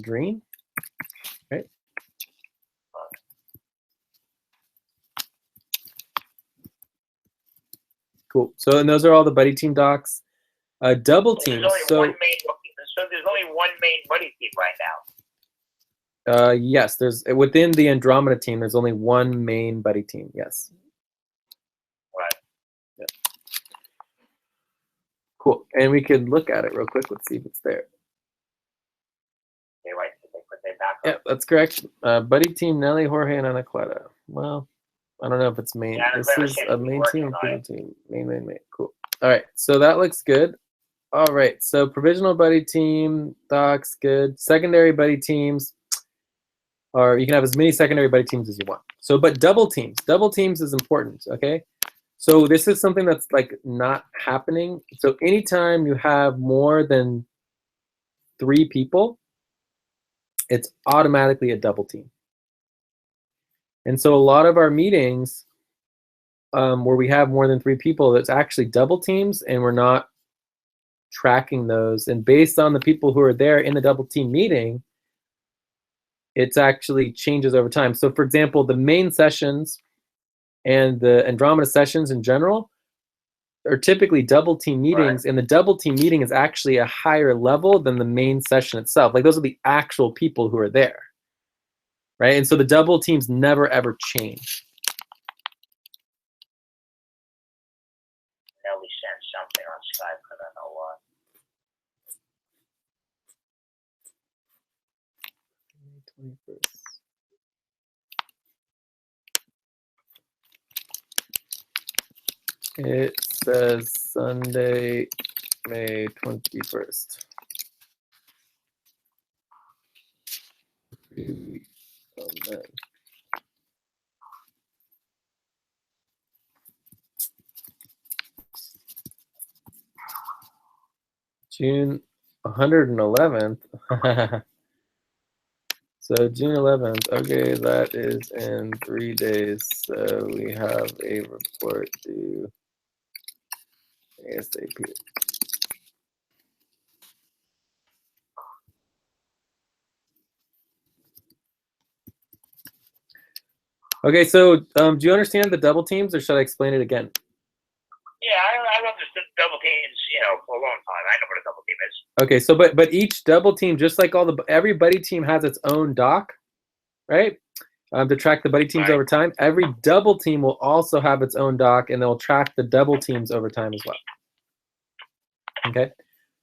Green, right? Cool. So and those are all the buddy team docs. Double teams. So there's only one main buddy team right now. Yes, there's within the Andromeda team. There's only one main buddy team. Yes. Right. Yeah. Cool. And we could look at it real quick. Let's see if it's there. Yeah, that's correct. Buddy team: Nelly, Jorge, and Anaqueta. Well, I don't know if it's main. This is a main team, team. Main. Cool. All right. So that looks good. All right, so provisional buddy team, docs, good. Secondary buddy teams, or you can have as many secondary buddy teams as you want. So, but double teams is important, okay? So this is something that's like not happening. So anytime you have more than 3 people, it's automatically a double team. And so a lot of our meetings where we have more than 3 people, it's actually double teams, and we're not tracking those. And based on the people who are there in the double team meeting, it's actually changes over time. So for example, the main sessions and the Andromeda sessions in general are typically double team meetings, and the double team meeting is actually a higher level than the main session itself. Like those are the actual people who are there, right? And so the double teams never ever change. Nelly sent something on Skype, I don't know what. It says Sunday, May 21st. June 111th. So June 11th. Okay, that is in 3 days. So we have a report due ASAP. Okay, so do you understand the double teams, or should I explain it again? Yeah, I've understood double teams, for a long time. I know what a double team is. Okay, so but each double team, just like every buddy team has its own doc, right? To track the buddy teams over time. Every double team will also have its own doc, and they'll track the double teams over time as well. Okay.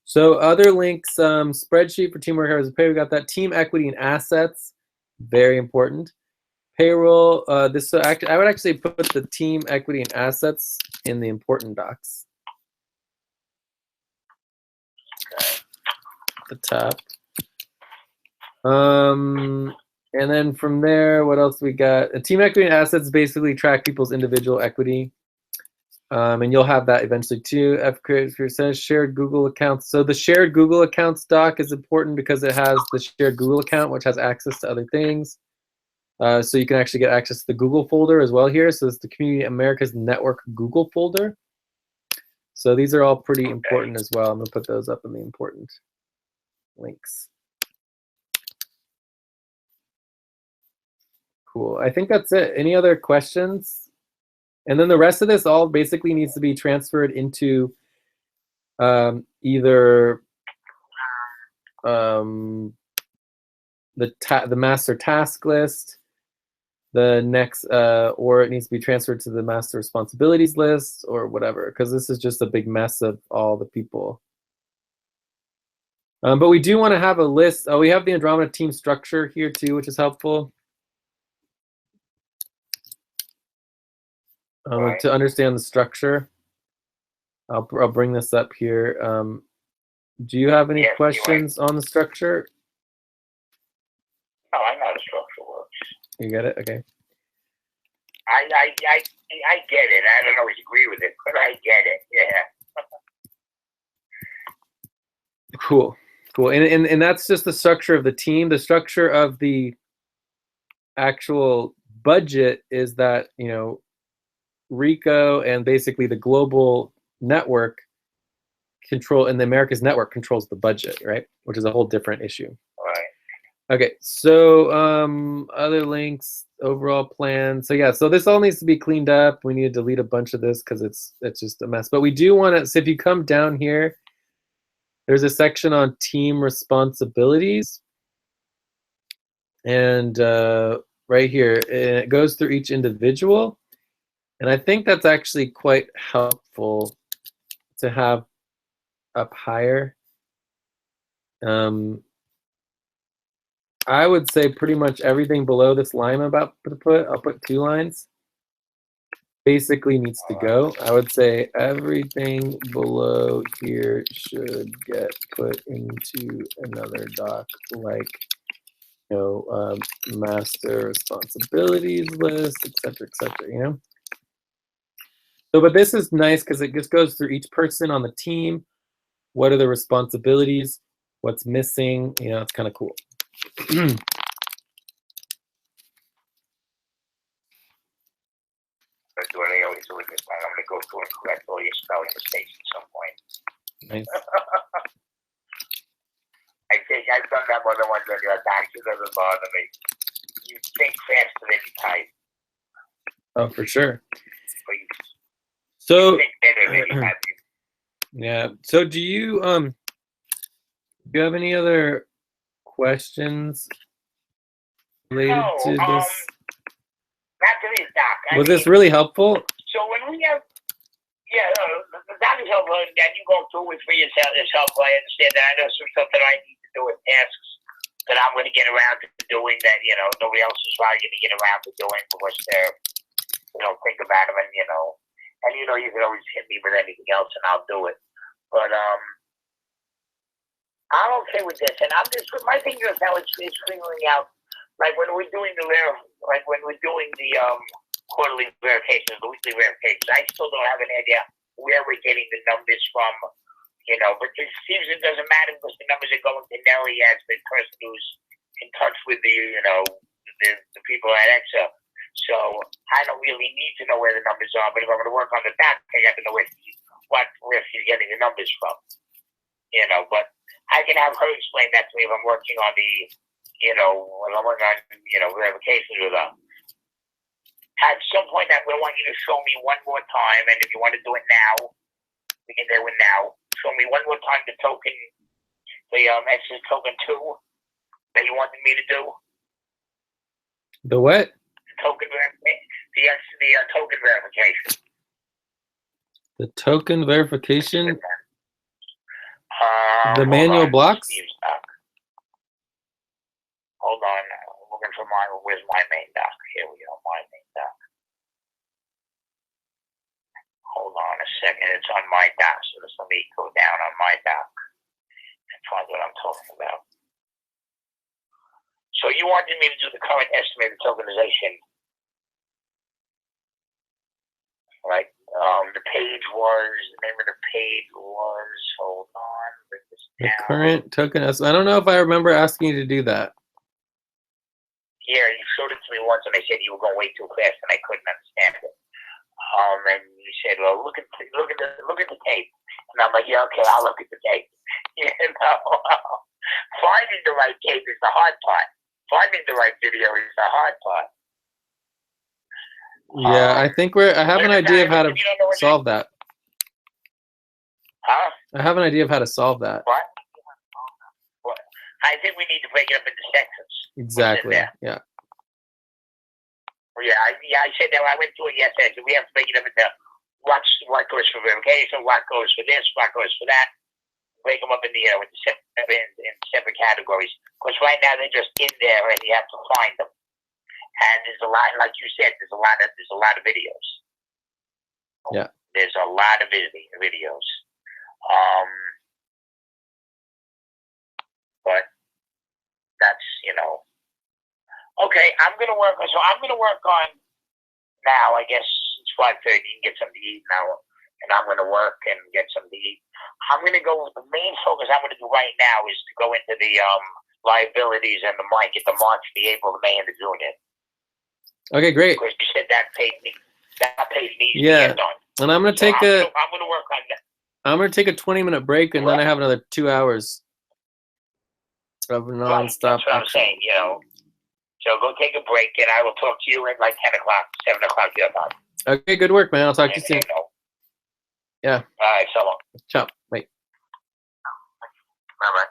So other links, spreadsheet for teamwork hours of pay. We got that. Team equity and assets, very important. Payroll. I would actually put the team equity and assets in the important docs. At the top. And then from there, what else we got? A team equity and assets basically track people's individual equity. And you'll have that eventually too. F says shared Google accounts. So the shared Google accounts doc is important because it has the shared Google account, which has access to other things. So you can actually get access to the Google folder as well here. So it's the Community America's Network Google folder. So these are all pretty important as well. I'm gonna put those up in the important links. Cool. I think that's it. Any other questions? And then the rest of this all basically needs to be transferred into either the master task list, the next, or it needs to be transferred to the master responsibilities list or whatever, because this is just a big mess of all the people. But we do want to have a list. We have the Andromeda team structure here too, which is helpful. To understand the structure, I'll bring this up here. Do you have any questions on the structure? Oh, I know how the structure works. You get it? Okay. I get it. I don't always agree with it, but I get it. Yeah. Cool. And that's just the structure of the team. The structure of the actual budget is that, RICO and basically the global network control, and the America's network controls the budget, right? Which is a whole different issue. Right. Okay, so other links, overall plan. So yeah, so this all needs to be cleaned up. We need to delete a bunch of this because it's just a mess. But we do want to, so if you come down here, there's a section on team responsibilities. And right here, it goes through each individual. And I think that's actually quite helpful to have up higher. I would say pretty much everything below this line I'm about to put, I'll put 2 lines. basically needs to go. I would say everything below here should get put into another doc, like, you know, master responsibilities list, etc., you know? So, but this is nice because it just goes through each person on the team. What are the responsibilities? What's missing? You know, it's kind of cool. That's what I always do with this one. I'm going to go through and correct all your spelling mistakes at some point. Nice. I think I've done that more than once on your time. It doesn't bother me. You think faster than you type. Oh, for sure. But you So, think better than you type. yeah. So, do you have any other questions related to this? Not to this, Doc. Was this really helpful? So when we have, the Doc is helpful, and you go through with me is helpful. I understand that. I know some stuff that I need to do with tasks that I'm going to get around to doing that, you know, nobody else is probably going to get around to doing because they're, you know, think about them and, you know, you can always hit me with anything else and I'll do it. But, I'm okay with this, and I'm just, my thing is now is figuring out, like when we're doing the quarterly verifications, the weekly verifications, I still don't have an idea where we're getting the numbers from, you know, but it seems it doesn't matter because the numbers are going to Nelly as the person who's in touch with the, you know, the people at Excel. So I don't really need to know where the numbers are, but if I'm going to work on the back, I got to know where she's getting the numbers from, you know, but I can have her explain that to me if I'm working on the, you know, when I'm working on, you know, verifications with her. At some point, I will want you to show me one more time, and if you want to do it now, we can do it now. Show me one more time the token, the Exodus token 2 that you wanted me to do. The what? The token verification. The token verification. The token verification? The manual blocks? Hold on. I'm looking for where's my main doc? Here we go, my main doc. Hold on a second. It's on my doc, so just let me go down on my doc and find what I'm talking about. So you wanted me to do the current estimated tokenization, right? The name of the page was, hold on, bring this The down. current token. I don't know if I remember asking you to do that. Yeah, you showed it to me once, and I said you were going way too fast, and I couldn't understand it. And you said, "Well, look at the tape," and I'm like, "Yeah, okay, I'll look at the tape." You know, finding the right tape is the hard part. Finding the right video is the hard part. Yeah, I think I have an idea of how to solve that. Huh? I have an idea of how to solve that. What? I think we need to break it up into sections. Exactly. Yeah. Yeah, I said that. I went through it yesterday. So we have to break it up into what goes for verification, what goes for this, what goes for that. Break them up in in separate categories. Because right now they're just in there, and you have to find them. And there's a lot, like you said, there's a lot of videos. Yeah. There's a lot of videos. But that's, you know. Okay, I'm gonna work on now. I guess it's 5:30. You can get something to eat now, and I'm gonna work and get something to eat. I'm gonna go. The main focus I'm gonna do right now is to go into the liabilities and the get the March, the April, the May, and the June in. Okay, great. Because you said that page needs to Yeah. get done. And I'm gonna take I'm gonna work on that. I'm gonna take a 20-minute break, and then I have another 2 hours of non-stop That's what I'm saying, you know. So go take a break, and I will talk to you at like 10 o'clock, 7 o'clock your time. Okay, good work, man. I'll talk to you soon. Yeah. All right, so long. Ciao. Bye. Bye-bye.